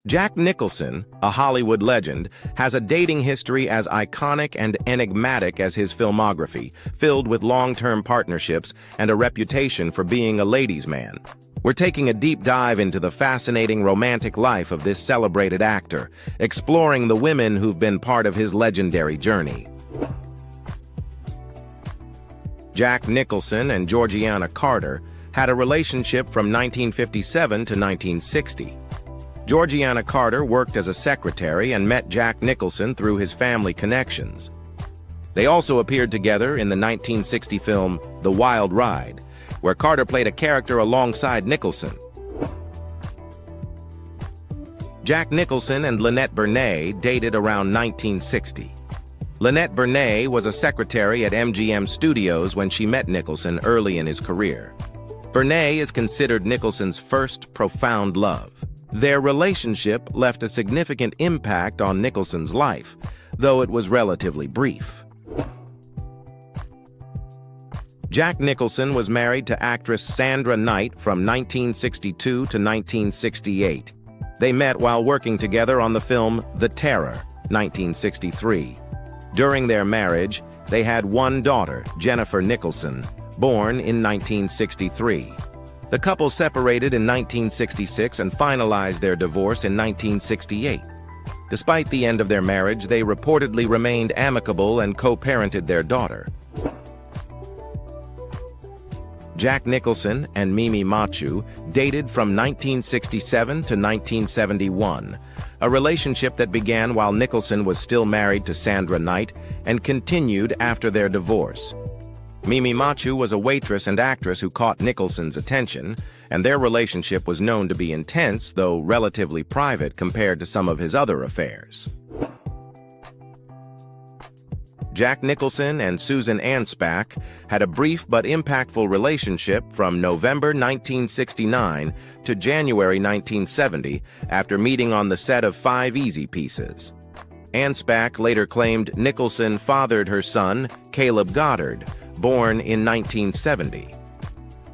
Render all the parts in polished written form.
Jack Nicholson, a Hollywood legend, has a dating history as iconic and enigmatic as his filmography, filled with long-term partnerships and a reputation for being a ladies' man. We're taking a deep dive into the fascinating romantic life of this celebrated actor, exploring the women who've been part of his legendary journey. Jack Nicholson and Georgiana Carter had a relationship from 1957 to 1960. Georgiana Carter worked as a secretary and met Jack Nicholson through his family connections. They also appeared together in the 1960 film The Wild Ride, where Carter played a character alongside Nicholson. Jack Nicholson and Lynette Burnett dated around 1960. Lynette Burnett was a secretary at MGM Studios when she met Nicholson early in his career. Burnett is considered Nicholson's first profound love. Their relationship left a significant impact on Nicholson's life, though it was relatively brief. Jack Nicholson was married to actress Sandra Knight from 1962 to 1968. They met while working together on the film The Terror, 1963. During their marriage, they had one daughter, Jennifer Nicholson, born in 1963. The couple separated in 1966 and finalized their divorce in 1968. Despite the end of their marriage, they reportedly remained amicable and co-parented their daughter. Jack Nicholson and Mimi Machu dated from 1967 to 1971, a relationship that began while Nicholson was still married to Sandra Knight and continued after their divorce. Mimi Machu was a waitress and actress who caught Nicholson's attention, and their relationship was known to be intense, though relatively private compared to some of his other affairs. Jack Nicholson and Susan Anspach had a brief but impactful relationship from November 1969 to January 1970 after meeting on the set of 5 Easy Pieces. Anspach later claimed Nicholson fathered her son, Caleb Goddard, born in 1970.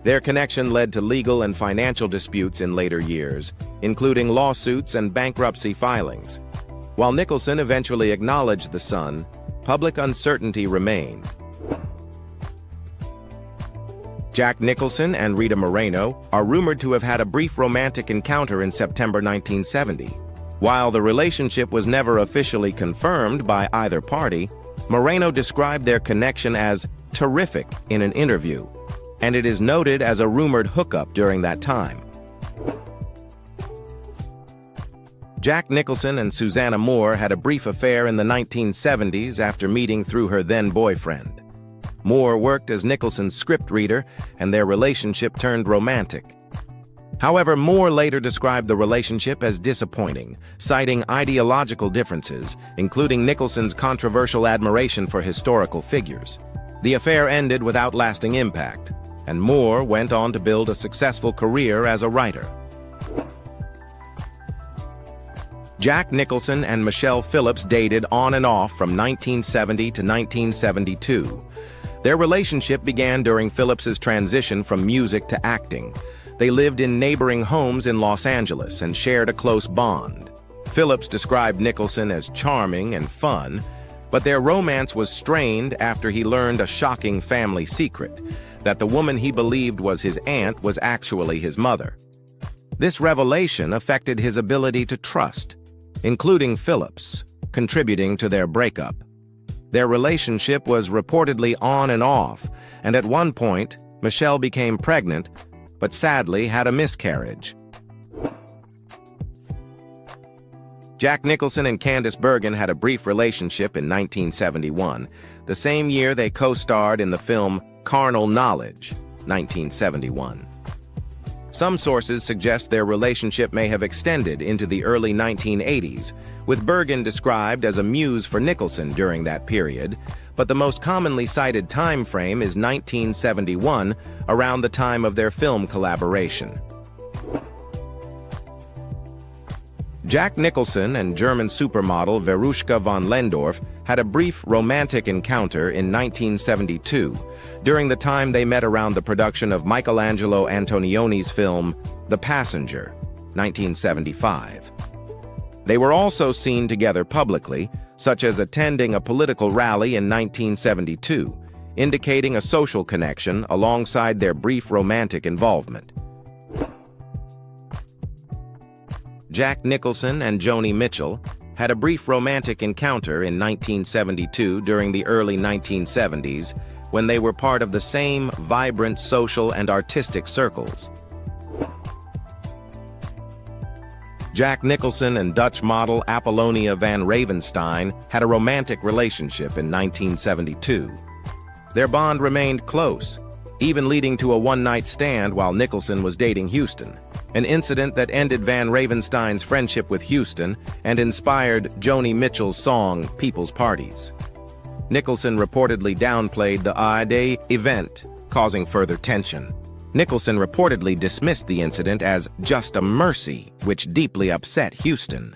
Their connection led to legal and financial disputes in later years, including lawsuits and bankruptcy filings. While Nicholson eventually acknowledged the son, public uncertainty remained. Jack Nicholson and Rita Moreno are rumored to have had a brief romantic encounter in September 1970. While the relationship was never officially confirmed by either party, Moreno described their connection as terrific in an interview, and it is noted as a rumored hookup during that time. Jack Nicholson and Susanna Moore had a brief affair in the 1970s after meeting through her then-boyfriend. Moore worked as Nicholson's script reader, and their relationship turned romantic. However, Moore later described the relationship as disappointing, citing ideological differences, including Nicholson's controversial admiration for historical figures. The affair ended without lasting impact, and Moore went on to build a successful career as a writer. Jack Nicholson and Michelle Phillips dated on and off from 1970 to 1972. Their relationship began during Phillips's transition from music to acting. They lived in neighboring homes in Los Angeles and shared a close bond. Phillips described Nicholson as charming and fun, but their romance was strained after he learned a shocking family secret, that the woman he believed was his aunt was actually his mother. This revelation affected his ability to trust, including Phillips, contributing to their breakup. Their relationship was reportedly on and off, and at one point, Michelle became pregnant, but sadly had a miscarriage. Jack Nicholson and Candice Bergen had a brief relationship in 1971, the same year they co-starred in the film Carnal Knowledge, 1971. Some sources suggest their relationship may have extended into the early 1980s, with Bergen described as a muse for Nicholson during that period, but the most commonly cited time frame is 1971, around the time of their film collaboration. Jack Nicholson and German supermodel Veruschka von Lendorf had a brief romantic encounter in 1972, during the time they met around the production of Michelangelo Antonioni's film The Passenger, 1975. They were also seen together publicly, such as attending a political rally in 1972, indicating a social connection alongside their brief romantic involvement. Jack Nicholson and Joni Mitchell had a brief romantic encounter in 1972 during the early 1970s when they were part of the same vibrant social and artistic circles. Jack Nicholson and Dutch model Apollonia van Ravenstein had a romantic relationship in 1972. Their bond remained close, even leading to a one-night stand while Nicholson was dating Houston, an incident that ended Van Ravenstein's friendship with Houston and inspired Joni Mitchell's song People's Parties. Nicholson reportedly downplayed the event, causing further tension. Nicholson reportedly dismissed the incident as just a mercy, which deeply upset Houston.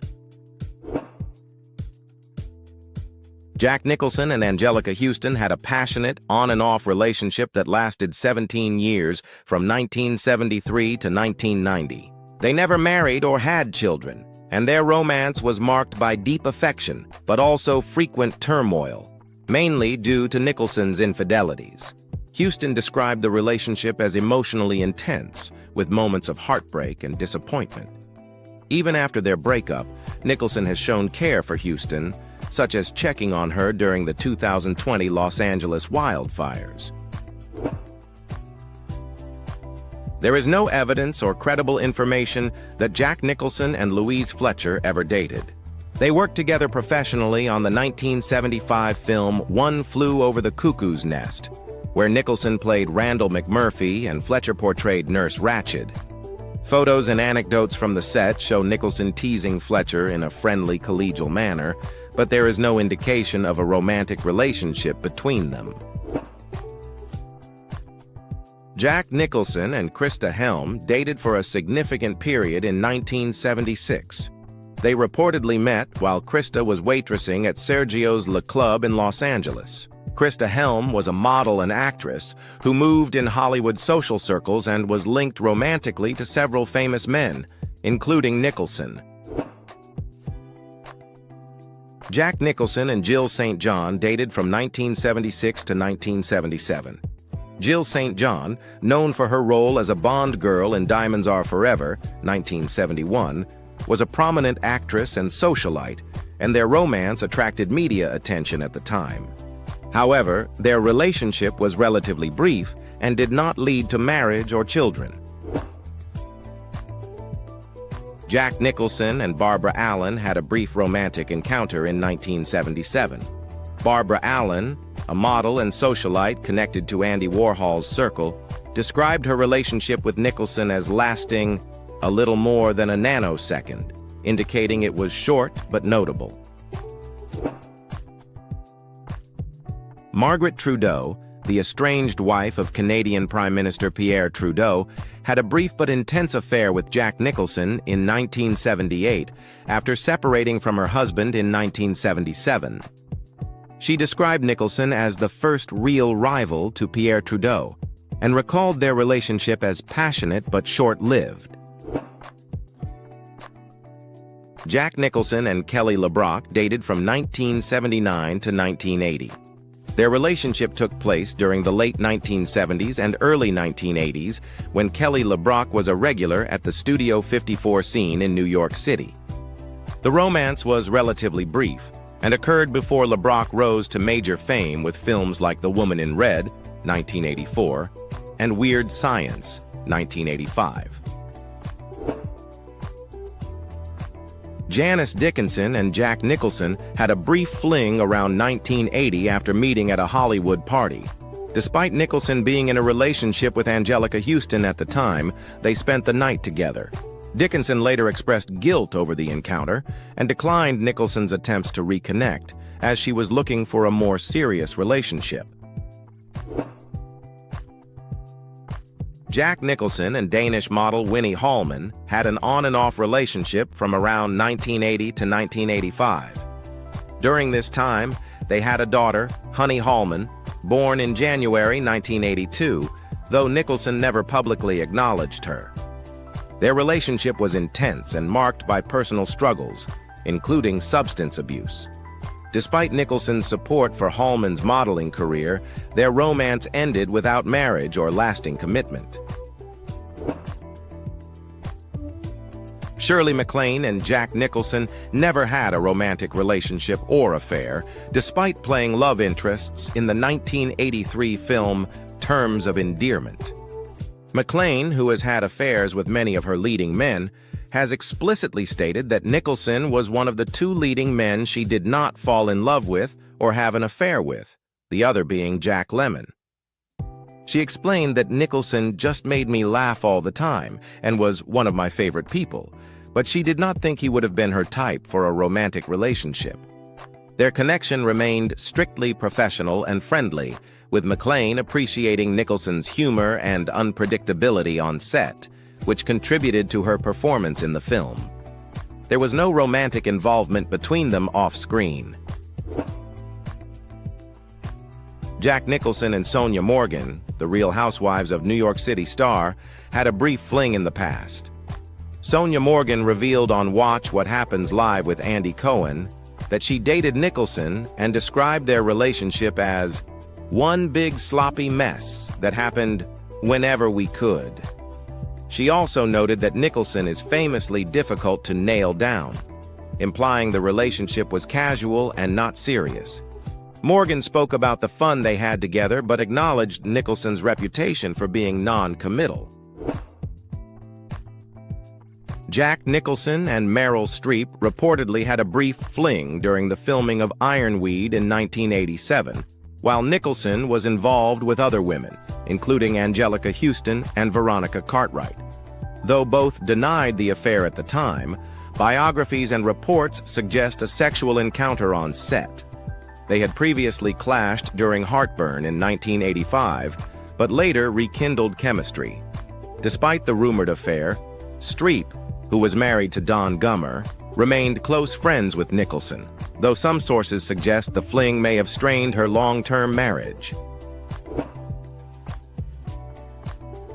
Jack Nicholson and Angelica Houston had a passionate, on-and-off relationship that lasted 17 years, from 1973 to 1990. They never married or had children, and their romance was marked by deep affection, but also frequent turmoil, mainly due to Nicholson's infidelities. Houston described the relationship as emotionally intense, with moments of heartbreak and disappointment. Even after their breakup, Nicholson has shown care for Houston, such as checking on her during the 2020 Los Angeles wildfires. There is no evidence or credible information that Jack Nicholson and Louise Fletcher ever dated. They worked together professionally on the 1975 film One Flew Over the Cuckoo's Nest, where Nicholson played Randall McMurphy and Fletcher portrayed Nurse Ratched. Photos and anecdotes from the set show Nicholson teasing Fletcher in a friendly, collegial manner, but there is no indication of a romantic relationship between them. Jack Nicholson and Krista Helm dated for a significant period in 1976. They reportedly met while Krista was waitressing at Sergio's Le Club in Los Angeles. Krista Helm was a model and actress who moved in Hollywood social circles and was linked romantically to several famous men, including Nicholson. Jack Nicholson and Jill St. John dated from 1976 to 1977. Jill St. John, known for her role as a Bond girl in Diamonds Are Forever, 1971, was a prominent actress and socialite, and their romance attracted media attention at the time. However, their relationship was relatively brief and did not lead to marriage or children. Jack Nicholson and Barbara Allen had a brief romantic encounter in 1977. Barbara Allen, a model and socialite connected to Andy Warhol's circle, described her relationship with Nicholson as lasting a little more than a nanosecond, indicating it was short but notable. Margaret Trudeau, the estranged wife of Canadian Prime Minister Pierre Trudeau, had a brief but intense affair with Jack Nicholson in 1978 after separating from her husband in 1977. She described Nicholson as the first real rival to Pierre Trudeau and recalled their relationship as passionate but short-lived. Jack Nicholson and Kelly LeBrock dated from 1979 to 1980. Their relationship took place during the late 1970s and early 1980s when Kelly LeBrock was a regular at the Studio 54 scene in New York City. The romance was relatively brief and occurred before LeBrock rose to major fame with films like The Woman in Red, 1984, and Weird Science, 1985. Janice Dickinson and Jack Nicholson had a brief fling around 1980 after meeting at a Hollywood party. Despite Nicholson being in a relationship with Angelica Houston at the time, they spent the night together. Dickinson later expressed guilt over the encounter and declined Nicholson's attempts to reconnect, as she was looking for a more serious relationship. Jack Nicholson and Danish model Winnie Hallman had an on-and-off relationship from around 1980 to 1985. During this time, they had a daughter, Honey Hallman, born in January 1982, though Nicholson never publicly acknowledged her. Their relationship was intense and marked by personal struggles, including substance abuse. Despite Nicholson's support for Hallman's modeling career, their romance ended without marriage or lasting commitment. Shirley MacLaine and Jack Nicholson never had a romantic relationship or affair, despite playing love interests in the 1983 film Terms of Endearment. MacLaine, who has had affairs with many of her leading men, has explicitly stated that Nicholson was one of the two leading men she did not fall in love with or have an affair with, the other being Jack Lemmon. She explained that Nicholson just made me laugh all the time and was one of my favorite people, but she did not think he would have been her type for a romantic relationship. Their connection remained strictly professional and friendly, with MacLaine appreciating Nicholson's humor and unpredictability on set, which contributed to her performance in the film. There was no romantic involvement between them off-screen. Jack Nicholson and Sonia Morgan, the Real Housewives of New York City star, had a brief fling in the past. Sonia Morgan revealed on Watch What Happens Live with Andy Cohen that she dated Nicholson and described their relationship as one big sloppy mess that happened whenever we could. She also noted that Nicholson is famously difficult to nail down, implying the relationship was casual and not serious. Morgan spoke about the fun they had together but acknowledged Nicholson's reputation for being non-committal. Jack Nicholson and Meryl Streep reportedly had a brief fling during the filming of Ironweed in 1987, while Nicholson was involved with other women, including Angelica Houston and Veronica Cartwright. Though both denied the affair at the time, biographies and reports suggest a sexual encounter on set. They had previously clashed during Heartburn in 1985, but later rekindled chemistry. Despite the rumored affair, Streep, who was married to Don Gummer, remained close friends with Nicholson, though some sources suggest the fling may have strained her long-term marriage.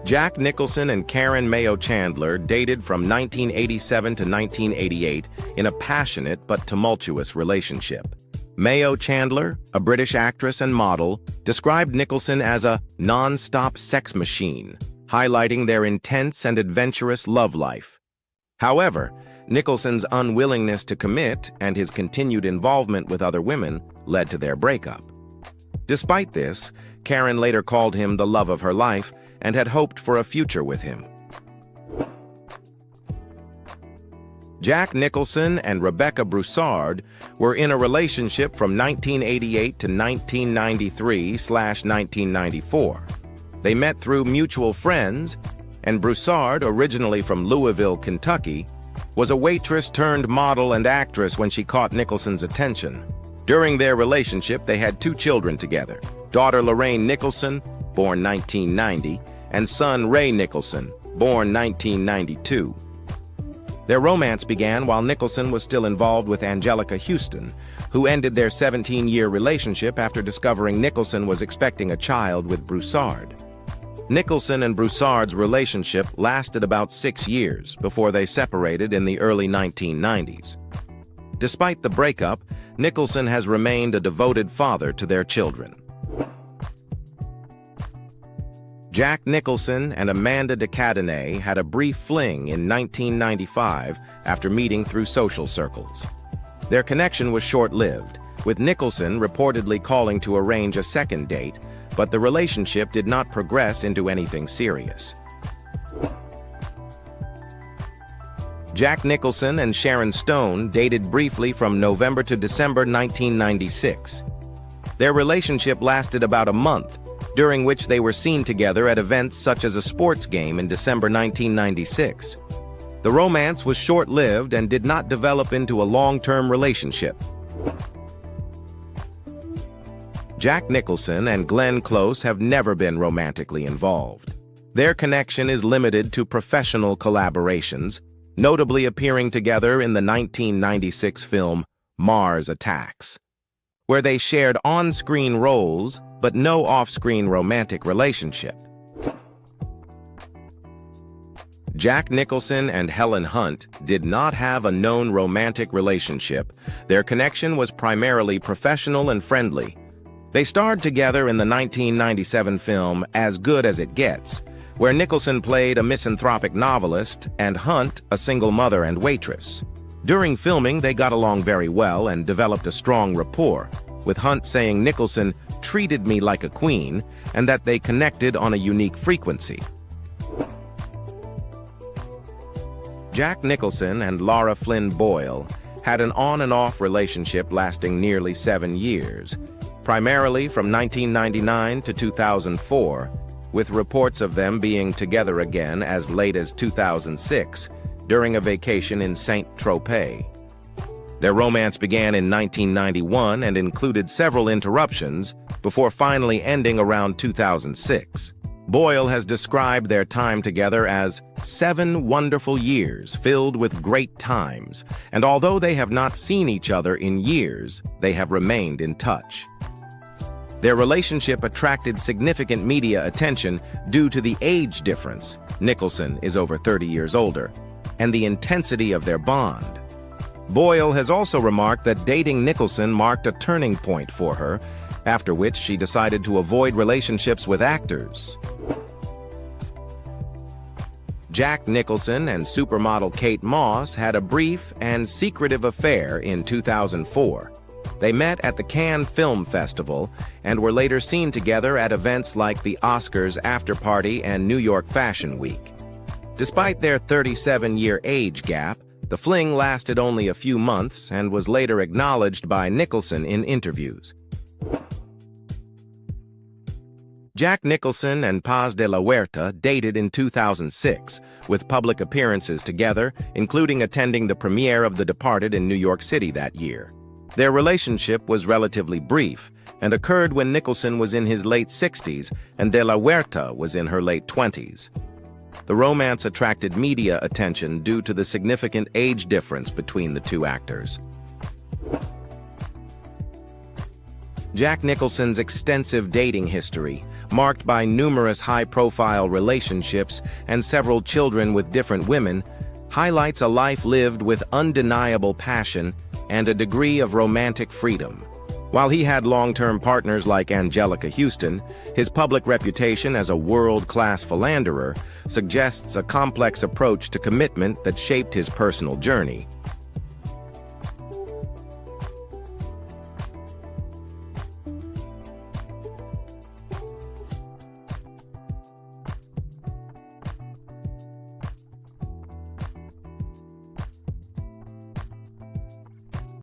Jack Nicholson and Karen Mayo Chandler dated from 1987 to 1988 in a passionate but tumultuous relationship. Mayo Chandler, a British actress and model, described Nicholson as a non-stop sex machine, highlighting their intense and adventurous love life. However, Nicholson's unwillingness to commit and his continued involvement with other women led to their breakup. Despite this, Karen later called him the love of her life and had hoped for a future with him. Jack Nicholson and Rebecca Broussard were in a relationship from 1988 to 1993/1994. They met through mutual friends, and Broussard, originally from Louisville, Kentucky, was a waitress turned model and actress when she caught Nicholson's attention. During their relationship, they had 2 children together, daughter Lorraine Nicholson, born 1990, and son Ray Nicholson, born 1992. Their romance began while Nicholson was still involved with Angelica Houston, who ended their 17-year relationship after discovering Nicholson was expecting a child with Broussard. Nicholson and Broussard's relationship lasted about 6 years before they separated in the early 1990s. Despite the breakup, Nicholson has remained a devoted father to their children. Jack Nicholson and Amanda de Cadenet had a brief fling in 1995 after meeting through social circles. Their connection was short-lived, with Nicholson reportedly calling to arrange a second date, but the relationship did not progress into anything serious. Jack Nicholson and Sharon Stone dated briefly from November to December 1996. Their relationship lasted about a month, during which they were seen together at events such as a sports game in December 1996. The romance was short-lived and did not develop into a long-term relationship. Jack Nicholson and Glenn Close have never been romantically involved. Their connection is limited to professional collaborations, notably appearing together in the 1996 film Mars Attacks, where they shared on-screen roles but no off-screen romantic relationship. Jack Nicholson and Helen Hunt did not have a known romantic relationship. Their connection was primarily professional and friendly. They starred together in the 1997 film As Good as It Gets, where Nicholson played a misanthropic novelist and Hunt a single mother and waitress. During filming, they got along very well and developed a strong rapport, with Hunt saying Nicholson treated me like a queen and that they connected on a unique frequency. Jack Nicholson and Laura Flynn Boyle had an on-and-off relationship lasting nearly 7 years, primarily from 1999 to 2004, with reports of them being together again as late as 2006 during a vacation in Saint-Tropez. Their romance began in 1991 and included several interruptions before finally ending around 2006. Boyle has described their time together as 7 wonderful years filled with great times, and although they have not seen each other in years, they have remained in touch. Their relationship attracted significant media attention due to the age difference — Nicholson is over 30 years older — and the intensity of their bond. Boyle has also remarked that dating Nicholson marked a turning point for her, after which she decided to avoid relationships with actors. Jack Nicholson and supermodel Kate Moss had a brief and secretive affair in 2004. They met at the Cannes Film Festival and were later seen together at events like the Oscars After Party and New York Fashion Week. Despite their 37-year age gap, the fling lasted only a few months and was later acknowledged by Nicholson in interviews. Jack Nicholson and Paz de la Huerta dated in 2006, with public appearances together, including attending the premiere of The Departed in New York City that year. Their relationship was relatively brief and occurred when Nicholson was in his late 60s and de la Huerta was in her late 20s. The romance attracted media attention due to the significant age difference between the two actors. Jack Nicholson's extensive dating history, marked by numerous high-profile relationships and several children with different women, highlights a life lived with undeniable passion and a degree of romantic freedom. While he had long-term partners like Angelica Houston, his public reputation as a world-class philanderer suggests a complex approach to commitment that shaped his personal journey.